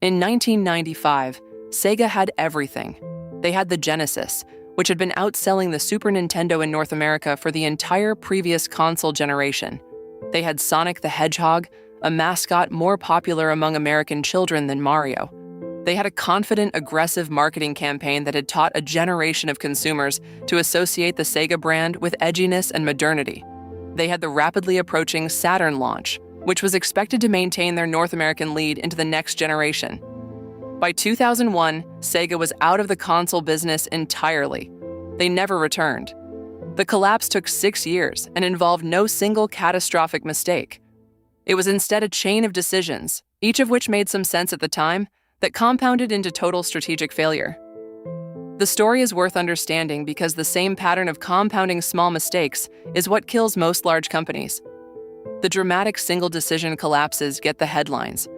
In 1995, Sega had everything. They had the Genesis, which had been outselling the Super Nintendo in North America for the entire previous console generation. They had Sonic the Hedgehog, a mascot more popular among American children than Mario. They had a confident, aggressive marketing campaign that had taught a generation of consumers to associate the Sega brand with edginess and modernity. They had the rapidly approaching Saturn launch, which was expected to maintain their North American lead into the next generation. By 2001, Sega was out of the console business entirely. They never returned. The collapse took 6 years and involved no single catastrophic mistake. It was instead a chain of decisions, each of which made some sense at the time, that compounded into total strategic failure. The story is worth understanding because the same pattern of compounding small mistakes is what kills most large companies. The dramatic single decision collapses get the headlines.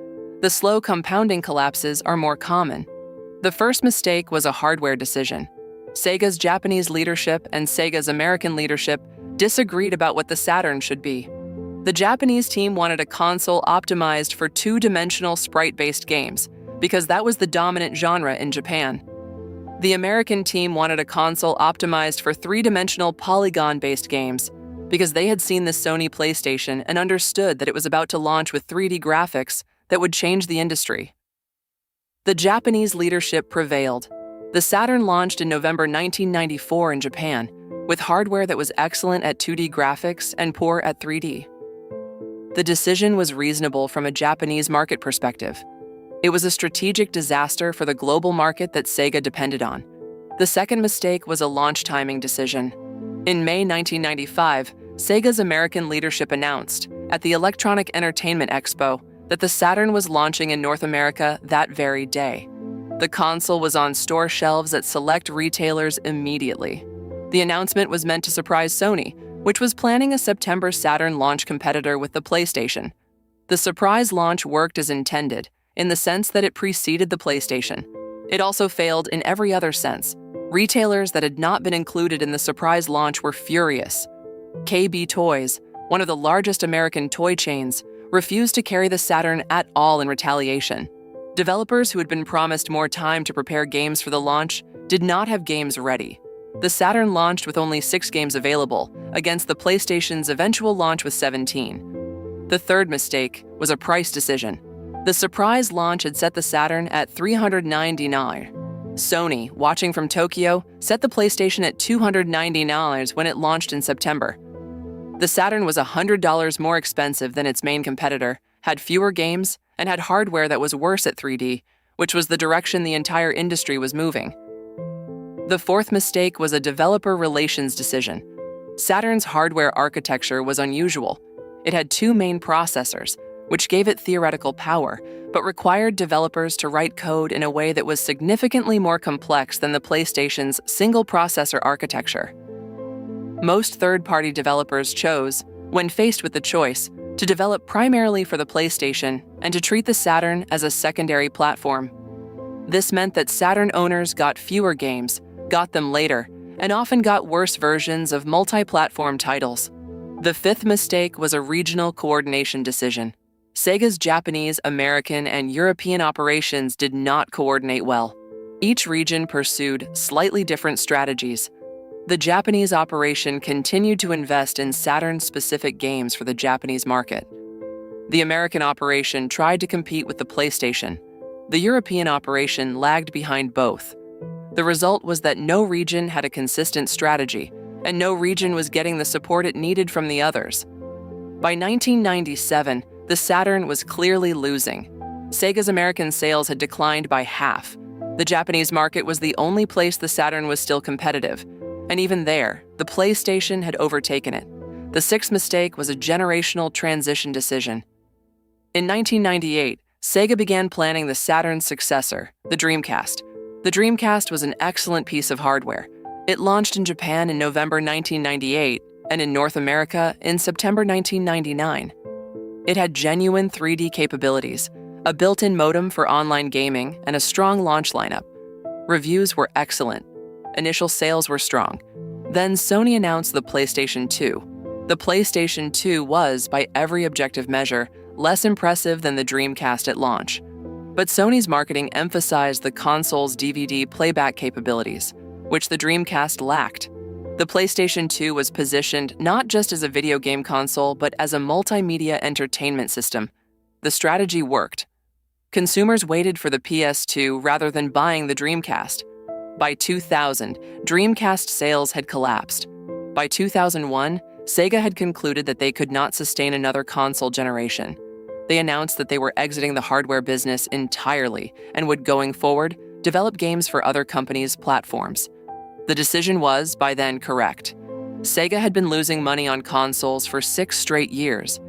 The slow compounding collapses are more common. The first mistake was a hardware decision. Sega's Japanese leadership and Sega's American leadership disagreed about what the Saturn should be. The Japanese team wanted a console optimized for two-dimensional sprite-based games, because that was the dominant genre in Japan. The American team wanted a console optimized for three-dimensional polygon-based games, because they had seen the Sony PlayStation and understood that it was about to launch with 3D graphics that would change the industry. The Japanese leadership prevailed. The Saturn launched in November 1994 in Japan, with hardware that was excellent at 2D graphics and poor at 3D. The decision was reasonable from a Japanese market perspective. It was a strategic disaster for the global market that Sega depended on. The second mistake was a launch timing decision. In May 1995, Sega's American leadership announced, at the Electronic Entertainment Expo, that the Saturn was launching in North America that very day. The console was on store shelves at select retailers immediately. The announcement was meant to surprise Sony, which was planning a September Saturn launch competitor with the PlayStation. The surprise launch worked as intended, in the sense that it preceded the PlayStation. It also failed in every other sense. Retailers that had not been included in the surprise launch were furious. KB Toys, one of the largest American toy chains, refused to carry the Saturn at all in retaliation. Developers who had been promised more time to prepare games for the launch did not have games ready. The Saturn launched with only 6 games available, against the PlayStation's eventual launch with 17. The third mistake was a price decision. The surprise launch had set the Saturn at $390. Sony, watching from Tokyo, set the PlayStation at $290 when it launched in September. The Saturn was $100 more expensive than its main competitor, had fewer games, and had hardware that was worse at 3D, which was the direction the entire industry was moving. The fourth mistake was a developer relations decision. Saturn's hardware architecture was unusual. It had 2 main processors, which gave it theoretical power, but required developers to write code in a way that was significantly more complex than the PlayStation's single-processor architecture. Most third-party developers chose, when faced with the choice, to develop primarily for the PlayStation and to treat the Saturn as a secondary platform. This meant that Saturn owners got fewer games, got them later, and often got worse versions of multi-platform titles. The fifth mistake was a regional coordination decision. Sega's Japanese, American, and European operations did not coordinate well. Each region pursued slightly different strategies. The Japanese operation continued to invest in Saturn-specific games for the Japanese market. The American operation tried to compete with the PlayStation. The European operation lagged behind both. The result was that no region had a consistent strategy, and no region was getting the support it needed from the others. By 1997, the Saturn was clearly losing. Sega's American sales had declined by half. The Japanese market was the only place the Saturn was still competitive, and even there, the PlayStation had overtaken it. The sixth mistake was a generational transition decision. In 1998, Sega began planning the Saturn's successor, the Dreamcast. The Dreamcast was an excellent piece of hardware. It launched in Japan in November 1998 and in North America in September 1999. It had genuine 3D capabilities, a built-in modem for online gaming, and a strong launch lineup. Reviews were excellent. Initial sales were strong. Then Sony announced the PlayStation 2. The PlayStation 2 was, by every objective measure, less impressive than the Dreamcast at launch. But Sony's marketing emphasized the console's DVD playback capabilities, which the Dreamcast lacked. The PlayStation 2 was positioned not just as a video game console, but as a multimedia entertainment system. The strategy worked. Consumers waited for the PS2 rather than buying the Dreamcast. By 2000, Dreamcast sales had collapsed. By 2001, Sega had concluded that they could not sustain another console generation. They announced that they were exiting the hardware business entirely and would, going forward, develop games for other companies' platforms. The decision was, by then, correct. Sega had been losing money on consoles for 6 straight years.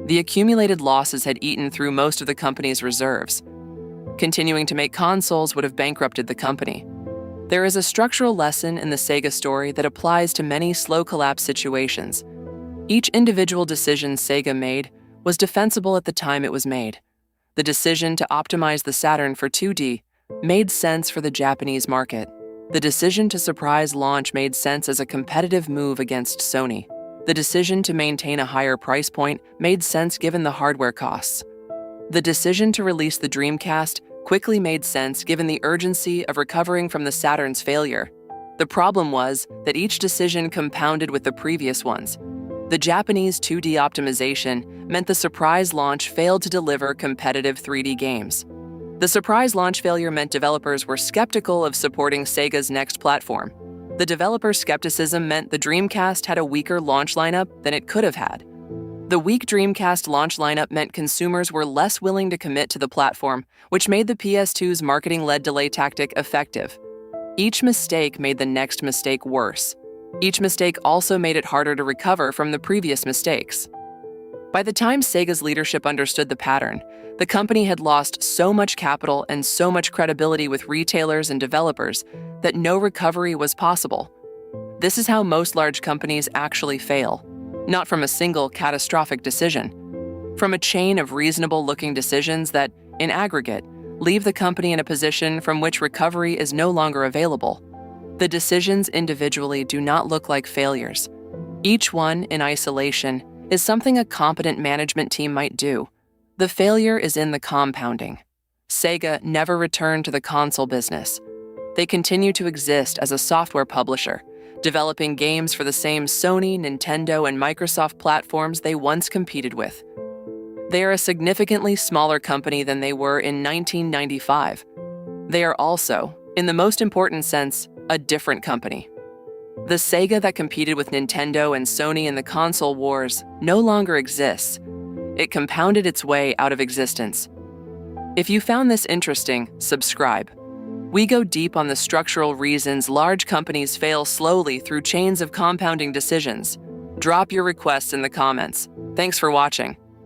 The accumulated losses had eaten through most of the company's reserves. Continuing to make consoles would have bankrupted the company. There is a structural lesson in the Sega story that applies to many slow collapse situations. Each individual decision Sega made was defensible at the time it was made. The decision to optimize the Saturn for 2D made sense for the Japanese market. The decision to surprise launch made sense as a competitive move against Sony. The decision to maintain a higher price point made sense given the hardware costs. The decision to release the Dreamcast quickly made sense given the urgency of recovering from the Saturn's failure. The problem was that each decision compounded with the previous ones. The Japanese 2D optimization meant the surprise launch failed to deliver competitive 3D games. The surprise launch failure meant developers were skeptical of supporting Sega's next platform. The developer skepticism meant the Dreamcast had a weaker launch lineup than it could have had. The weak Dreamcast launch lineup meant consumers were less willing to commit to the platform, which made the PS2's marketing-led delay tactic effective. Each mistake made the next mistake worse. Each mistake also made it harder to recover from the previous mistakes. By the time Sega's leadership understood the pattern, the company had lost so much capital and so much credibility with retailers and developers that no recovery was possible. This is how most large companies actually fail, not from a single catastrophic decision, from a chain of reasonable-looking decisions that, in aggregate, leave the company in a position from which recovery is no longer available. The decisions individually do not look like failures. Each one, in isolation, is something a competent management team might do. The failure is in the compounding. Sega never returned to the console business. They continue to exist as a software publisher, developing games for the same Sony, Nintendo, and Microsoft platforms they once competed with. They are a significantly smaller company than they were in 1995. They are also, in the most important sense, a different company. The Sega that competed with Nintendo and Sony in the console wars no longer exists. It compounded its way out of existence. If you found this interesting, subscribe. We go deep on the structural reasons large companies fail slowly through chains of compounding decisions. Drop your requests in the comments. Thanks for watching.